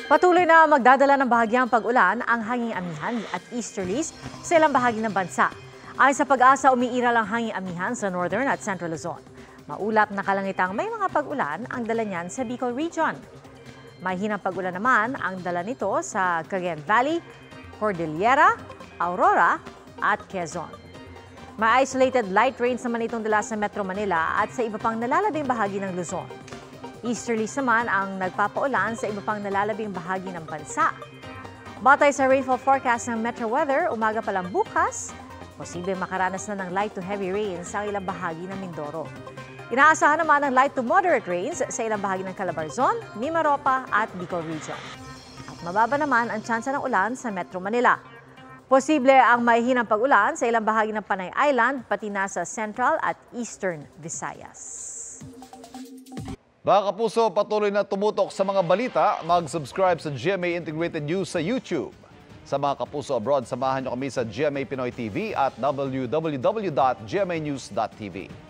Patuloy na magdadala ng bahagyang pag-ulan ang hanging amihan at easterlies sa ilang bahagi ng bansa. Ayon sa Pag-asa, umiiral ang hanging amihan sa northern at central Luzon. Maulap na kalangitang may mga pag-ulan ang dala niyan sa Bicol Region. Mahinang pag-ulan naman ang dala nito sa Cagayan Valley, Cordillera, Aurora at Quezon. May isolated light rains naman itong dala sa Metro Manila at sa iba pang nalalabing bahagi ng Luzon. Easterlies naman ang nagpapaulan sa iba pang nalalabing bahagi ng bansa. Batay sa rainfall forecast ng Metro Weather, umaga pa lang bukas, posible makaranas na ng light to heavy rains sa ilang bahagi ng Mindoro. Inaasahan naman ng light to moderate rains sa ilang bahagi ng Calabarzon, Mimaropa at Bicol Region. At mababa naman ang tsansa ng ulan sa Metro Manila. Posible ang maihinang pag-ulan sa ilang bahagi ng Panay Island pati na sa Central at Eastern Visayas. Mga kapuso, patuloy na tumutok sa mga balita, mag-subscribe sa GMA Integrated News sa YouTube. Sa mga kapuso abroad, samahan niyo kami sa GMA Pinoy TV at www.gmanews.tv.